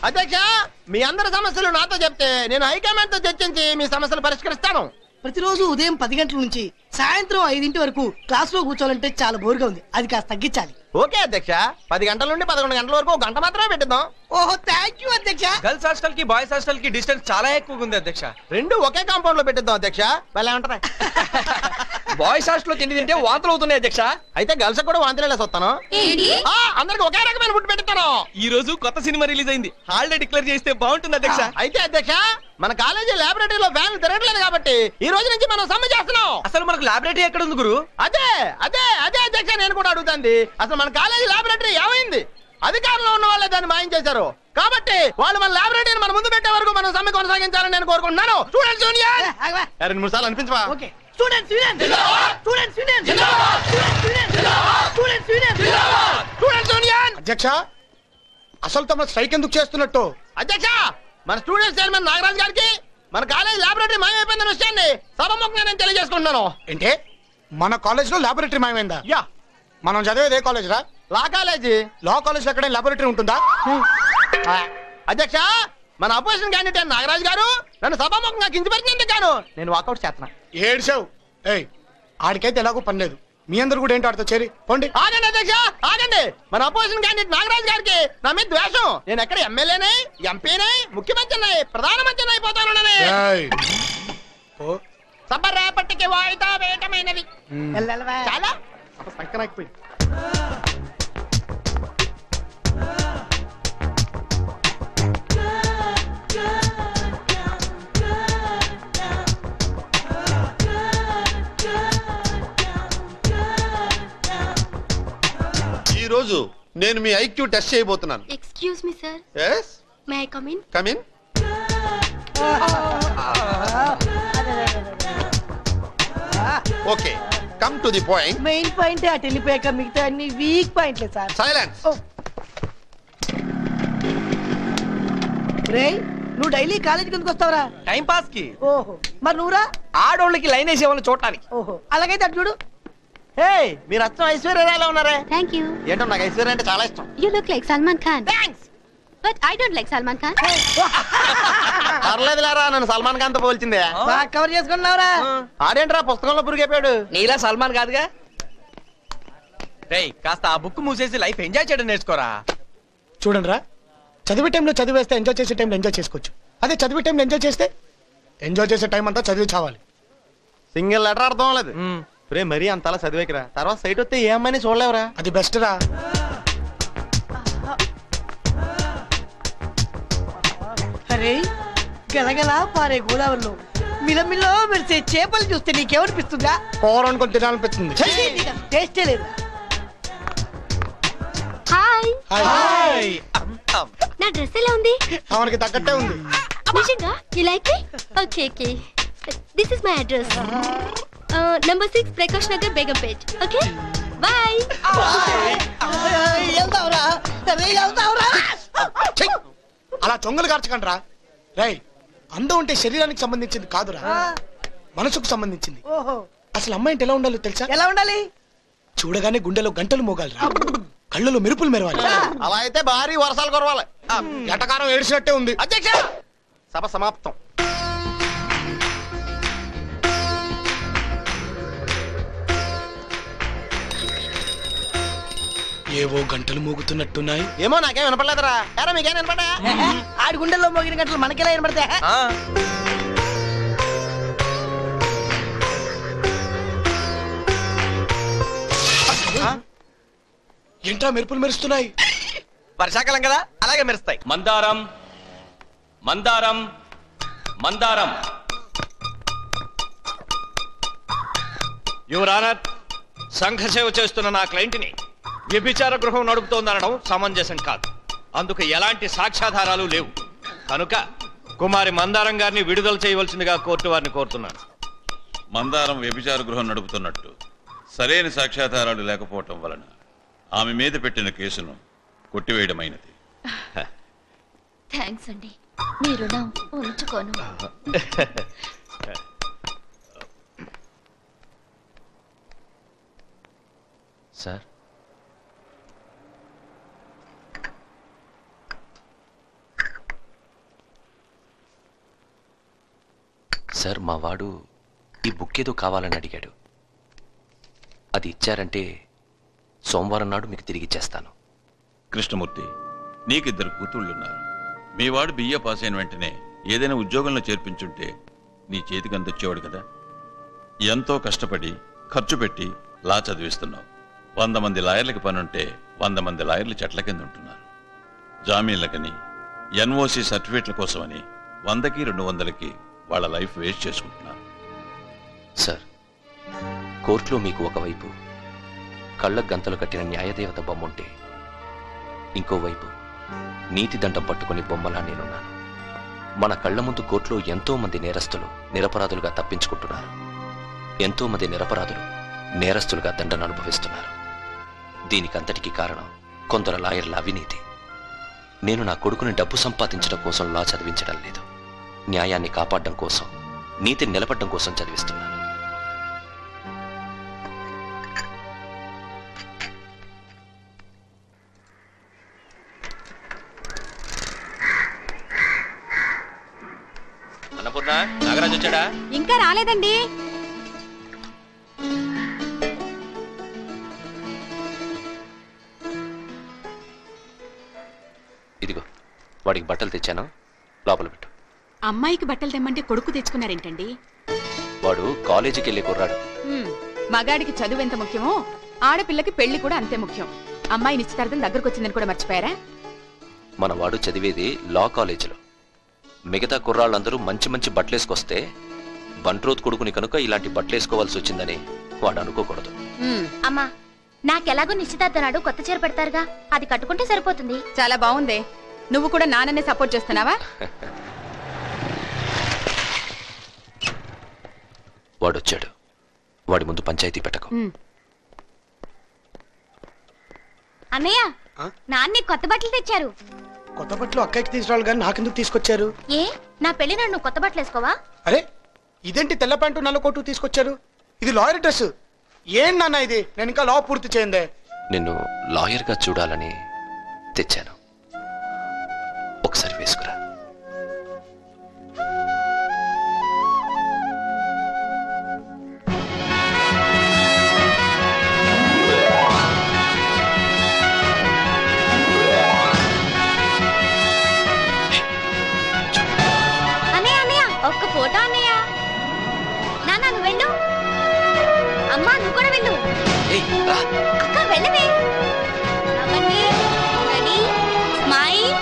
అధ్యక్ష, మీ అందరి సమస్యలు నాతో చెప్తే నేను హైకమాండ్ తో చర్చించి మీ సమస్యలు పరిష్కరిస్తాను. ప్రతిరోజు ఉదయం 10 గంటల నుంచి సాయంత్రం 5 వరకు క్లాస్ లో కూర్చోవాలంటే చాలా బోర్గా ఉంది. అది కాస్త తగ్గించాలి. ఓకే అధ్యక్ష, 10 గంటల నుండి 11 గంటల వరకు 1 గంట మాత్రమే పెట్టిద్దాం. ఓహో, థ్యాంక్ యూ అధ్యక్ష. గర్ల్స్ హాస్టల్ కి బాయ్స్ హాస్టల్ కి డిస్టెన్స్ చాలా ఎక్కువగా ఉంది అధ్యక్ష. రెండు ఒకే కాంపౌండ్ లో పెట్టిద్దాం అధ్యక్ష. భలే ఉంటది. బాయ్స్ హాస్టల్ లో తిండి తింటే వాంతులు అవుతున్నాయి అధ్యక్ష. అయితే గర్ల్స్ కూడా వాంతిలేసి వస్తాను. అందరికి ఒకే రకమైన ఫుడ్ పెడతాను. ఈ రోజు కొత్త సినిమా రిలీజ్ అయింది, హాలిడే డిక్లేర్ చేస్తే బాగుంటుంది అధ్యక్ష. అయితే అధ్యక్ష, మన కాలేజీ లాబొరేటరీలో ఫ్యాన్లు తిరగట్లేదు కాబట్టి ఈ రోజు నుంచి మనం సమ్మె చేస్తున్నాం. అసలు మనకు లాబొరేటరీ ఎక్కడ ఉంది గురు? అదే అదే అదే అధ్యక్ష, నేను కూడా అడుగుతాంది. అసలు మన కాలేజీ లాబొరేటరీ ఏమైంది? అధికారంలో ఉన్న వాళ్ళే దాన్ని మాయం చేశారు. కాబట్టి వాళ్ళు మన లాబొరేటరీని మన ముందు పెట్టే వరకు మనం సమ్మె కొనసాగించాలని నేను కోరుకుంటున్నాను. స్టూడెంట్స్ యూనియన్ 2 సార్లు అనిపించవా? Okay. Students union students union students union students union students union. అధ్యక్ష, అసలు తమ స్ట్రైక్ ఎందుకు చేస్తున్నట్టు? అధ్యక్ష, మన స్టూడెంట్స్ చైర్మన్ నాగరాజ్ గారికి మన కాలేజ్ లాబొరేటరీ మాయమైపోయిందన్న విషయాన్ని సభముఖంగా నేను తెలియజేసుకుంటున్నాను. ఏంటే, మన కాలేజ్ లో లాబొరేటరీ మాయమైందా? యా. మనం చదివేది ఏ కాలేజ్ రా? లా కాలేజీ. లా కాలేజ్ లో ఎక్కడైనా లాబొరేటరీ ఉంటుందా? అధ్యక్ష, మన అపోజిషన్ క్యాండిడేట్ నాగరాజ్ గారు నన్ను సభాముఖంగా కించపరిచినందుకు గాను నేను వాకౌట్ చేస్తున్నా. ఏడ్చావు. ఏయ్, ఆడికైతే ఎలాగో పని లేదు. మీ అందరు కూడా ఏంటి ఆడితో చేరి పోండి. ఆగండి అధ్యక్ష, ఆగండి. మన అపోజిషన్ క్యాండిడేట్ నాగరాజ్ గారికి నా మీద ద్వేషం. నేను ఎక్కడ ఎమ్మెల్యేనే, ఎంపీనే, ముఖ్యమంత్రిని, ప్రధానమంత్రిని అయిపోతాను. సభరేపటికి వాయిదా వేయటమైనది. చాలా సంకనాకిపోయి. ఈ రోజు నేను మీ ఐక్యూ టెస్ట్ చేయబోతున్నాను. Excuse me sir. yes may I come in? come in. Okay, come to the point. Main point అటు వెళ్ళిపోయాక మిగతా అన్ని వీక్ పాయింట్లే సార్. సైలెన్స్. రేయ్, నువ్వు డైలీ కాలేజీకి ఎందుకు వస్తావురా? టైం పాస్ కి. ఓహో, మరి నువ్వురా? ఆడోళ్ళకి లైన్ వేసే వాళ్ళని చూడటానికి. ఓహో, అలాగైతే అటు చూడు. హే, మీరు అచ్చం ఐశ్వర్యరాయలా ఉన్నారే. Thank you. ఏంటో నాకు ఐశ్వర్య అంటే చాలా ఇష్టం. You look like Salman Khan. Thanks. But I don't like Salman Khan. పర్లేదులేరా, నన్ను సల్మాన్ ఖాన్ తో పోల్చిందే. బాగా కవర్ చేసుకున్నావురా. ఆడేంట్రా పుస్తకంలో పురిగైపోయాడు. నీలా సల్మాన్ కాదుగా. రేయ్, కాస్త ఆ బుక్ మూసేసి లైఫ్ ఎంజాయ్ చేయడం నేర్చుకోరా. చూడండి రా, చదివే టైంలో చదివేస్తే ఎంజాయ్ చేసే టైంలో ఎంజాయ్ చేసుకోవచ్చు. అదే చదివే టైంలో ఎంజాయ్ చేస్తే ఎంజాయ్ చేసే టైం అంతా చదివి చావాలి. సింగిల్ లెటర్ అర్థం లేదు. రే, మరీ అంతలా చదివేకిరా, తర్వాత సైట్ వస్తే ఏ అమ్మాయిని చూడలేవురా. అది బెస్ట్ రా. అరే, గలగలా పారే గోదావరిలో మిలమిలో మెరిసే చేపలు చూస్తే నీకేమనిపిస్తుందా? కూర అనుకొని తినాలనిపిస్తుంది. టేస్టే లేదా? హాయ్. హాయ్. నా డ్రెస్ ఎలా ఉంది? మనకి తగ్గట్టే ఉంది. నిజంగా you like it? Okay okay. This is my address. Number 6 Prakash Nagar Begumpet. Okay bye. వెళ్తావురా? అరే, వెళ్తావురా? అలా చొంగలు కార్చకండి రా. రై, అందం ఉంటే శరీరానికి సంబంధించింది కాదురా, మనసుకు సంబంధించింది. ఓహో, అసలు అమ్మాయి అంటే ఎలా ఉండాలో తెలుసా? ఎలా ఉండాలి? చూడగానే గుండెలో గంటలు మోగాలి రా, కళ్ళలో మెరుపులు మెరవాలి. అలా అయితే భారీ వర్షాలు కురవాలి. ఎటకారం ఏడిచినట్టే ఉంది. అధ్యక్ష, సభ సమాప్తం. ఏవో గంటలు మోగుతున్నట్టున్నాయి. ఏమో నాకేం వినపడలేదురా. ఎరా, మీకేం వినపడా? ఆడి గుండెల్లో మోగిన గంటలు మనకెలా వినపడతా? ఏంట్రా మెరుపులు మెరుస్తున్నాయి? వర్షాకాలం కదా, అలాగే మెరుస్తాయి. మందారం మందారం మందారం. యువర్ ఆనర్, సంఘ సేవ చేస్తున్న నా క్లయింట్ని వ్యభిచార గృహం నడుపుతోందనడం సమంజసం కాదు. అందుకు ఎలాంటి సాక్ష్యాధారాలు లేవు. కనుక కుమారి మందారం గారిని విడుదల చేయవలసిందిగా కోర్టు వారిని కోరుతున్నాను. మందారం వ్యభిచార గృహం నడుపుతున్నట్టు సరైన సాక్ష్యాధారాలు లేకపోవటం వలన ఆమె మీద పెట్టిన కేసును కొట్టివేయడమైనది. థ్యాంక్స్ అండి, మీ రుణం ఉంచుకోను. సార్, సార్ మా వాడు ఈ బుక్ ఏదో కావాలని అడిగాడు. అది ఇచ్చారంటే సోమవారం నాడు మీకు తిరిగి ఇచ్చేస్తాను. కృష్ణమూర్తి, నీకిద్దరు కూతుళ్ళున్నారు. మీ వాడు బిఏ పాస్ అయిన వెంటనే ఏదైనా ఉద్యోగంలో చేర్పించుంటే నీ చేతికి అందొచ్చేవాడు కదా. ఎంతో కష్టపడి ఖర్చు పెట్టి లా చదివిస్తున్నావు. 100 మంది లాయర్లకి పనుంటే 100 మంది లాయర్లు చెట్ల కింద ఉంటున్నారు. జామీన్లకని, ఎన్ఓసి సర్టిఫికేట్ల కోసమని 100కి 200కి వాళ్ళ లైఫ్ వేస్ట్ చేసుకుంటున్నారు. సార్, కోర్టులో మీకు ఒకవైపు కళ్ళకు గంతలు కట్టిన న్యాయదేవత బొమ్మ ఉంటే ఇంకోవైపు నీతి దండం పట్టుకుని బొమ్మలా నేనున్నాను. మన కళ్ళ ముందు కోర్టులో ఎంతో మంది నేరస్తులు నిరపరాధులుగా తప్పించుకుంటున్నారు. ఎంతో మంది నిరపరాధులు నేరస్తులుగా దండను అనుభవిస్తున్నారు. దీనికంతటికీ కారణం కొందరు లాయర్ల అవినీతి. నేను నా కొడుకుని డబ్బు సంపాదించడం కోసం లా చదివించడం లేదు, న్యాయాన్ని కాపాడడం కోసం, నీతిని నిలబడడం కోసం చదివిస్తున్నాను. అన్నపూర్ణ, నాగరాజు వచ్చాడా? ఇంకా రాలేదండి. ఇదిగో వాడికి బట్టలు తెచ్చాను, లోపల పెట్టు. అమ్మాయికి బట్టలు తెమ్మంటే కొడుకు తెచ్చుకున్నారేంటండి? వాడు కాలేజీకి వెళ్ళే కుర్రాడు. మగాడికి చదువు ఎంత ముఖ్యమో ఆడపిల్లకి పెళ్లి కూడా అంతే ముఖ్యం. అమ్మాయి నిశ్చితార్థం దగ్గరకు వచ్చిందని కూడా మర్చిపోయారా? మన వాడు చదివేది లా కాలేజీలో. మిగతా కుర్రాళ్ళందరూ మంచి మంచి బట్టలేసుకొస్తే బంట్రోత్ కొడుకుని కనుక ఇలాంటి బట్టలేసుకోవాల్సి వచ్చిందని వాడు అనుకోకూడదు. అమ్మా, నాకెలాగో నిశ్చితార్థం నాడు కొత్త చీర పెడతారుగా, అది కట్టుకుంటే సరిపోతుంది. చాలా బాగుంది. నువ్వు కూడా నాన్ననే సపోర్ట్ చేస్తున్నావా? వాడొచ్చాడు, వాడి ముందు పంచాయతీ పెట్టకు. అన్నయ్య, నాన్న కొత్త బట్టలు తెచ్చారు. కొత్త బట్టలు అక్కకి తీసుకురావాలి కానీ నాకెందుకు తీసుకొచ్చారు? ఏ, నా పెళ్లి నాడు నువ్వు కొత్త బట్టలు వేసుకోవా? అరే, ఇదేంటి తెల్ల ప్యాంటు నల్ల కోటు తీసుకొచ్చారు? ఇది లాయర్ డ్రెస్. ఏం నాన్న ఇది? నేను ఇంకా లా పూర్తి చేయందే. నిన్ను లాయర్గా చూడాలని తెచ్చాను, ఒకసారి వేసుకురా. ఒక్క ఫోటో అన్నయ్య. నాన్న నువ్వు వెళ్ళు. అమ్మా నువ్వు కూడా వెళ్ళు. అక్క వెళ్ళవే. అవన్నీ రెడీ, స్మైల్.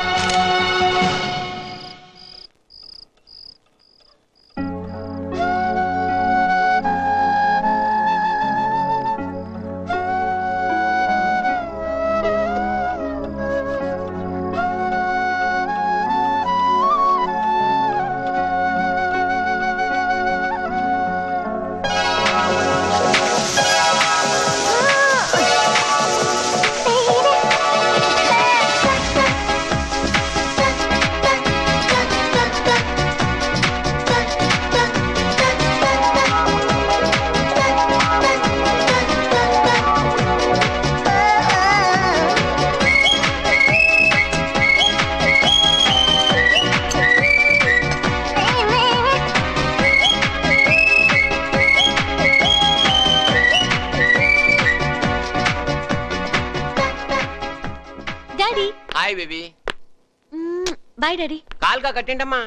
Bye daddy. కాల్గా కట్టండమ్మా.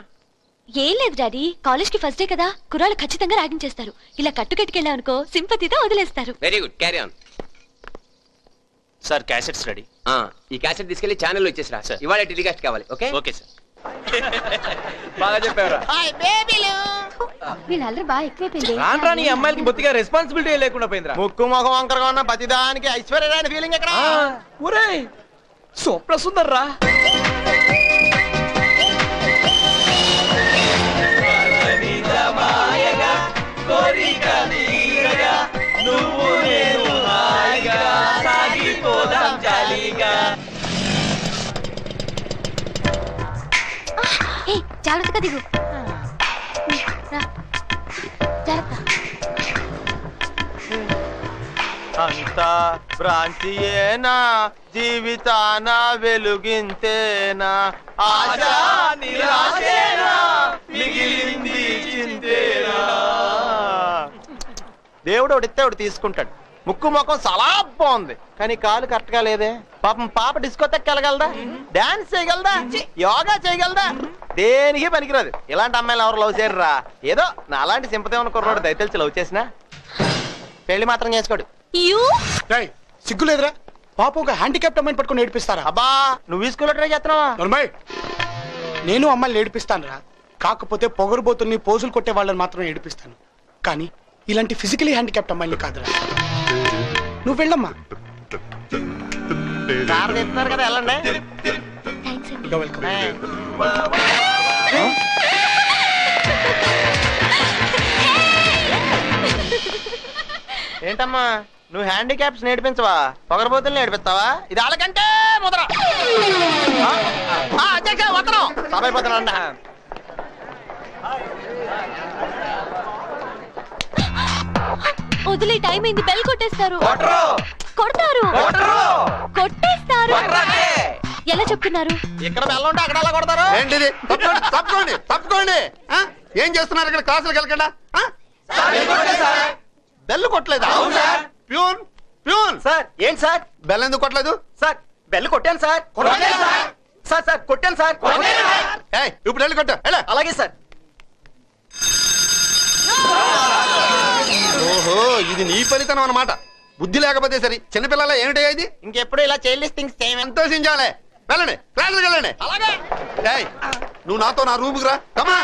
ఏం లేదు డాడీ, కాలేజ్ కి ఫస్ట్ డే కదా, కుర్రాళ్ళు ఖచ్చితంగా ర్యాగింగ్ చేస్తారు. ఇలా కట్టుకెట్టుకెళ్ళావనుకో సింపతితో వదిలేస్తారు. Very good, carry on. Sir, cassettes ready. ఈ క్యాసెట్ తీసుకెళ్లి ఛానల్లో ఇచ్చేసిరా. ఇవాళ టెలికాస్ట్ కావాలి. Okay okay sir. బాగా చెప్పారా? వీళ్ళందరూ బాగా ఎక్కువైపోయింది. రాని అమ్మాయిలకి బొత్తిగా రెస్పాన్సిబిలిటీ లేకుండా పోయిందిరా. ముక్కు ముఖం వంకరగా ఉన్న ప్రతిదానికి ఐశ్వర్యరాని ఫీలింగ్ ఎక్కడ? ఒరేయ్, స్వప్న సుందర్రా. జాగ్రత్తగా దిగు. జాగ్రత్త. అంతా భ్రాంతియేనా, జీవితాన వెలుగింతేనా, ఆశా నిరాశేనా, మిగిలింది చింతేనా. దేవుడు ఒకటిస్తే ఒకటి తీసుకుంటాడు. ముక్కు ముఖం చాలా బాగుంది, కానీ కాలు కరెక్ట్ గా లేదే. పాపం పాప డిస్కోతెక్ వెళ్ళగలదా, డాన్స్ చేయగలదా, యోగా చేయగలదా? దేనికి పనికిరాదు. ఇలాంటి అమ్మాయిలు ఎవరు లవ్ చేయరురా. ఏదో నా అలాంటి సింపతి ఉన్న కుర్రోడు దయతెలిచి లవ్ చేసినా పెళ్లి మాత్రం చేసుకోడు. సిగ్గులేదురా? పాప ఒక హ్యాండిక్యాప్ట్ అమ్మాయిని పట్టుకుని ఏడిపిస్తారా? అబ్బా నువ్వు ఈ స్కూల్లో ట్రై చేస్తున్నావా? నేను అమ్మాయిని ఏడిపిస్తాను రా, కాకపోతే పొగరుబోతుల్ని పోజులు కొట్టే వాళ్ళని మాత్రం ఏడిపిస్తాను, కానీ ఇలాంటి ఫిజికలీ హ్యాండిక్యాప్ట్ అమ్మాయిని కాదురా. నువ్వు వెళ్ళమ్మా. కారు తెస్తున్నారు కదా, వెళ్ళండి. ఏంటమ్మా నువ్వు హ్యాండిక్యాప్స్ నేర్పించవా, పొగరబోతులు నేర్పిస్తావా? ఇది వాళ్ళకంటే ముద్ర. అధ్యక్ష వదనం సభైపోతున్నా. వదిలే టైం అయింది, బెల్ కొట్టేస్తారు. కొడతారు, కొట్టేస్తారు. ఎలా చెప్తున్నారు? ఇక్కడ బెల్ ఉంటే అక్కడ ఎలా కొడతారు? ఏంటిది? తప్పుకోండి తప్పుకోండి. ఏం చేస్తున్నారు ఇక్కడ? క్లాసులకు వెళ్ళకుండా బెల్ కొట్టలేదా? Peon peon sir. ఏంటి సార్ బెల్ ఎందుకు కొట్టలేదు? సార్ బెల్ కొట్టాను సార్. సార్ సార్ కొట్టాను సార్. ఇప్పుడు వెళ్ళి కొట్టా. అలాగే సార్. ఓహో, ఇది నీ ఫలితనం అన్నమాట. బుద్ధి లేకపోతే సరి. చిన్నపిల్లల ఏమిటి ఇది? ఇంకెప్పుడు ఇలా చైల్డ్ థింగ్స్ చేయమని. సంతోషించాలే. వెళ్ళండి, క్లాసులకు వెళ్ళండి. అలాగే. నువ్వు నాతో నా రూముకు రా. కమా.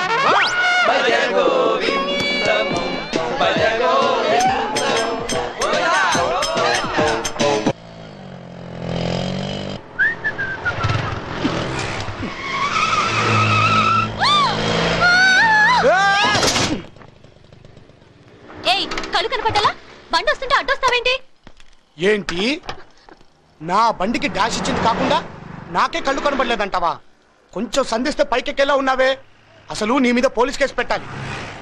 ఏయ్, కళ్ళు కనపడ్డాలా? బండి వస్తుంటే అడ్డొస్తావేంటి? ఏంటి నా బండికి డాష్ ఇచ్చింది కాకుండా నాకే కళ్ళు కనబడలేదంటావా? కొంచెం సంధిస్తే పైకెక్కేలా ఉన్నావే. అసలు నీ మీద పోలీస్ కేసు పెట్టాలి.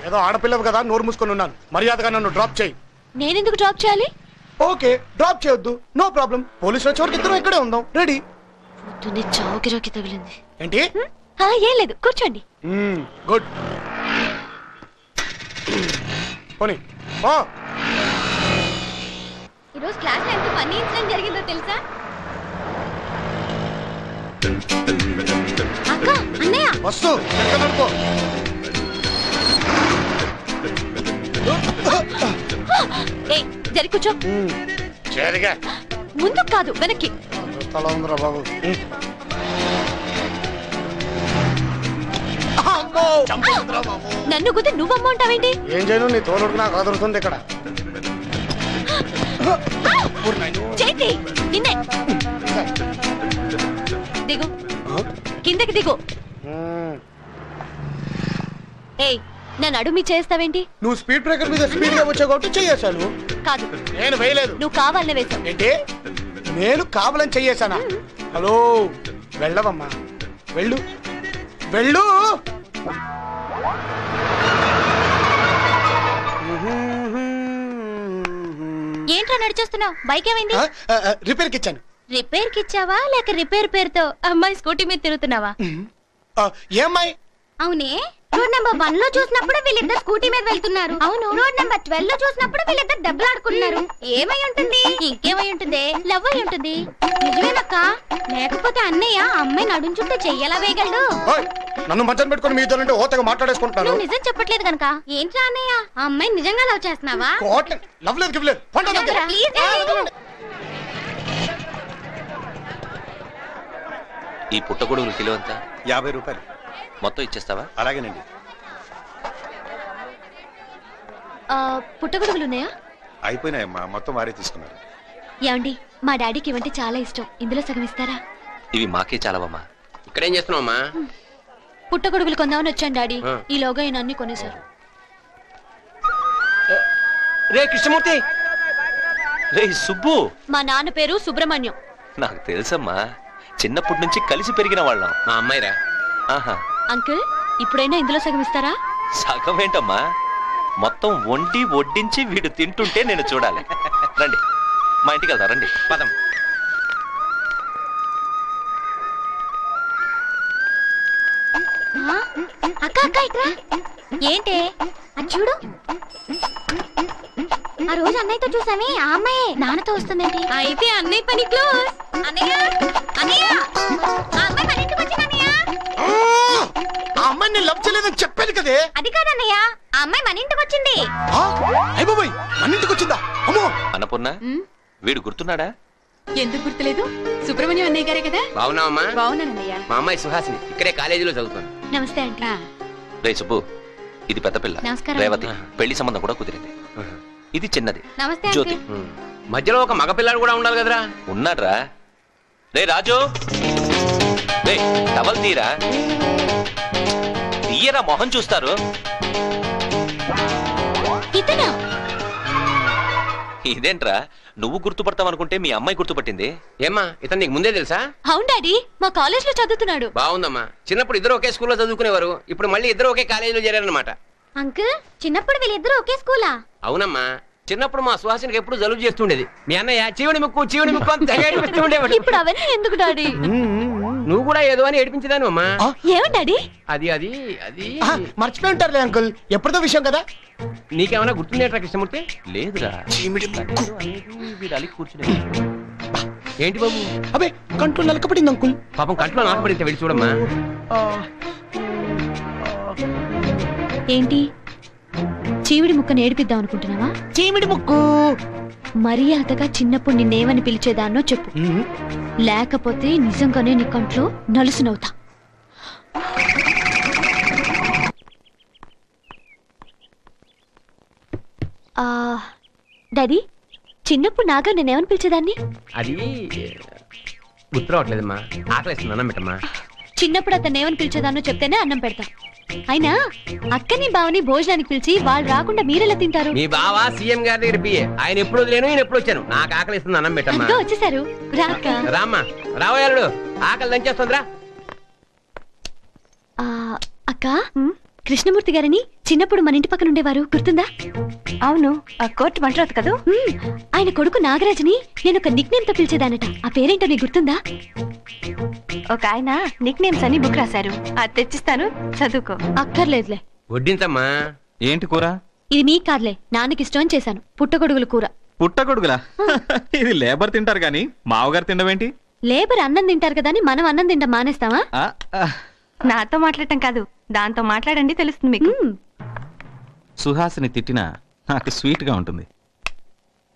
ఏదో ఆడపిల్లవు కదా, నోరు మూసుకొని ఉన్నాను. మర్యాదగా నన్ను డ్రాప్ చేయి. నేనెందుకు డ్రాప్ చేయాలి? ఓకే, డ్రాప్ చేయొద్దు, నో ప్రాబ్లం. పోలీసులు వచ్చే వరకు ఇద్దరం ఇక్కడే ఉందాం. రెడీ? చావుకిరాకి తగిలింది. ఏంటి? ఏం లేదు, కూర్చోండి. గుడ్. పోనీ. ఈరోజు క్లాస్ లో ఎంత ఫన్నీ ఇన్సిడెంట్ జరిగిందో తెలుసా? అక్క, అన్నయ్య వస్తు నడుకో. ఏయ్, జరి కూర్చో. జరిగా ముందుకు కాదు, వెనక్కి. తల ఉందిరా బాబు. నన్ను గుద్ది నువ్వమ్మ ఉంటావేంటి? ఏం చేయను, నీ తోలుడు నాకు అదురుతుంది ఇక్కడ. చేతి నిన్నే. దిగు, కిందకి దిగు. ఏయ్, నన్ను అడుమి చేస్తావేంటి? నువ్వు స్పీడ్ బ్రేకర్ మీద స్పీడ్ గా వచ్చే కాబట్టి చెయ్యేశాను. కాదు, నేను వేయలేదు. నువ్వు కావాలనే వేసావు. ఏంటి? నేను కావాలని చెయ్యేశానా? హలో, వెళ్ళవమ్మా, వెళ్ళు వెళ్ళు. ఏంట్రా నడిచేస్తున్నావు? బైక్ ఏమైంది? రిపేర్ కి ఇచ్చాను. రిపేర్ కి ఇచ్చావా లేక రిపేర్ పేరుతో అమ్మాయి స్కూటీ మీద తిరుగుతున్నావా? ఏమ్మాయి? అవునే, రోడ్ నెంబర్ 1 లో చూసినప్పుడు వీళ్ళిద్దరు స్కూటీ మీద వెళ్తున్నారు. అవును, రోడ్ నెంబర్ 12 లో చూసినప్పుడు వీళ్ళిద్దరు దెబ్బలాడుకున్నారు. ఏమై ఉంటుంది? ఇంకేమై ఉంటుంది? లవ్ అయి ఉంటుంది. నిజమేనక్క? లేకపోతే అన్నయ్య అమ్మాయి నడుంచుంటే చెయ్యలా వేయగలడు. నన్ను మధ్యన పెట్టుకుని మీ ఇద్దరు ఓతగా మాట్లాడేసుకుంటున్నాను. నువ్వు నిజం చెప్పట్లేదు కనుక. ఏంట్రా అన్నయ్య, ఆ అమ్మాయి నిజంగా లవ్ చేస్తున్నావా? లవ్ లేదు, గివ్ లేదు. ఈ పుట్టగొడుగులు కిలో ఎంత? 50 రూపాయలు. మొత్తం ఇచ్చేస్తావా? అలాగేనండి. పుట్టగొడుగులు ఉన్నాయా? అయిపోయినాయమ్మా, మొత్తం వారే తీసుకున్నారు. ఏమండి, మా డాడీకి ఇవంటే చాలా ఇష్టం. ఇందులో సగం ఇస్తారా? ఇవి మాకే చాలవమ్మా. ఇక్కడేం చేస్తున్నావమ్మా? పుట్టగొడుగులు కొందామని వచ్చాను డాడీ. ఈలోగా ఈయన అన్ని కొనేశారు. రే కృష్ణమూర్తి. రే సుబ్బు. మా నాన్న పేరు సుబ్రహ్మణ్యం. నాకు తెలుసమ్మా, చిన్నప్పటి నుంచి కలిసి పెరిగిన వాళ్ళం. మా అమ్మాయిరా. ఆహా. అంకుల్, ఇప్పుడైనా ఇందులో సగం ఇస్తారా? సగం ఏంటమ్మా, మొత్తం వండి వడ్డించి వీడు తింటుంటే నేను చూడాలి. రండి, మా ఇంటికి వెళ్తా. రండి, పదం. అక్క అక్క, ఇక్కడ ఏంటే? అది చూడు. ఆ రోజు అన్నయ్యతో చూసామే ఆ అమ్మాయే నాన్నతో వస్తుందండి. అయితే అన్నయ్య పని క్లోజ్. అన్నయ్య అన్నయ్య ఆ అమ్మాయి మన ఇంటికి వచ్చింది అన్నయ్య. ఆ అమ్మాయిని నేను లవ్ చేయలేదని చెప్పాను కదే. అది కాదన్నయ్య ఆ అమ్మాయి మన ఇంటికి వచ్చింది. అయ్య బాబోయ్, మన ఇంటికి వచ్చిందా? అమ్మో. అన్నపూర్ణ, వీడు గుర్తున్నాడా? ఎందుకు గుర్తులేదు? సుబ్రహ్మణ్యం అన్నయ్య గారే కదా. బాగున్నావమ్మా? బాగున్నానన్నయ్య. మా అమ్మాయి సుహాసిని ఇక్కడే కాలేజీలో చదువుతాను. నమస్తే అండి. రే సుబ్బు, ఇది పెద్ద పిల్ల నమస్కారం. రేవతి. పెళ్లి సంబంధం కూడా కుదిరింది. ఇది చిన్నది నమస్తే జ్యోతి. మధ్యలో ఒక మగపిల్లాడు కూడా ఉండాలి కదరా. ఉన్నాడ్రా. రే రాజు, రే డబల్ తీరా, తీయరా మొహం చూస్తారు. ఇతనా? ఇదేంట్రా, నువ్వు గుర్తుపడతావు అనుకుంటే మీ అమ్మాయి గుర్తుపట్టింది. ఏమ్మా, ఇతను నీకు ముందే తెలుసా? అవును డాడీ, మా కాలేజ్ లో చదువుతున్నాడు. బాగుందమ్మా. చిన్నప్పుడు ఇద్దరు ఒకే స్కూల్లో చదువుకునేవారు, ఇప్పుడు మళ్ళీ ఇద్దరు ఒకే కాలేజీలో చేరారనమాట. అంకుల్, చిన్నప్పుడు వీళ్ళిద్దరూ ఒకే స్కూలా? అవునమ్మా. చిన్నప్పుడు మా సుహాసినికి ఎప్పుడు జలుబు చేస్తుండేది. మీ అన్నయ్య చీవుడి ముక్కు అని తెగ ఏడిపిస్తుండేవాడు. ఇప్పుడు అవన్నీ ఎందుకు డాడీ? నువ్వు కూడా ఏదో అని ఏడిపించదాను అమ్మా. ఏమన్నా డాడీ? అది అది అది మర్చిపోయి ఉంటారులే అంకుల్, ఎప్పుడుదో విషయం కదా. నీకేమైనా గుర్తుందేట్రా కృష్ణమూర్తి? లేదురా. వీడు అలిగి కూర్చునే. ఏంటి బాబు? అబే, కంట్లో నలకపడింది అంకుల్. పాపం కంట్లో నాకపడితే వెళ్ళి చూడమ్మా. ఏంటి, చీవిడి ముక్కను ఏడిపిద్దాం అనుకుంటున్నావా? చీమిడి ముక్కు. మర్యాదగా చిన్నప్పుడు నిన్నేమని పిలిచేదాన్నో చెప్పు, లేకపోతే నిజంగానే నీ కంట్లో నలుసునవుతా. డాడీ, చిన్నప్పుడు నాగా నేనేమని పిలిచేదాన్ని? అది గుర్తు రావట్లేదమ్మా. ఆకలిస్తుంది, అన్నం పెట్టమ్మా. చిన్నప్పుడు అతను ఏమని పిలిచేదాన్నో చెప్తేనే అన్నం పెడతా. అయినా అక్కని బావని భోజనానికి పిలిచి వాళ్ళు రాకుండా మీరెలా తింటారు? మీ బావ సీఎం గారి దగ్గర పిఏ. ఆయన ఎప్పుడు వదిలేను, ఈయన ఎప్పుడు వచ్చాను. నాకు ఆకలిస్తుంది, అన్నం పెట్టమ్మా. అంతా వచ్చేసారు, రాక. రామ్మా, రావయాలుడు, ఆకలి దంచేస్తుందిరా. అక్క, కృష్ణమూర్తి గారని చిన్నప్పుడు మన ఇంటి పక్కన ఉండేవారు, గుర్తుందా? అవును, ఆ కోర్టు మంటరాదు కదా. ఆయన కొడుకు నాగరాజుని నేను ఒక నిక్ నేమ్ తో పిలిచేదానట. ఆ పేరేంటో నీకు గుర్తుందా? ఒక ఆయన నిక్ నేమ్స్ అని బుక్ రాశారు, అది తెచ్చిస్తాను, చదువుకో. అక్కర్లేదులే. వడ్డించమ్మా. ఏంటి కూర? ఇది మీ కార్లే, నాన్నకి ఇష్టం చేశాను. పుట్టగొడుగుల కూర. పుట్టగొడుగులా? ఇది లేబర్ తింటారు గాని మావగారు తినవేంటి? లేబర్ అన్నం తింటారు కదా అని మనం అన్నం తింటాం మానేస్తావా? నాతో మాట్లాడటం కాదు, దాంతో మాట్లాడండి, తెలుస్తుంది మీకు. సుహాసిని తిట్టినా నాకు స్వీట్ గా ఉంటుంది.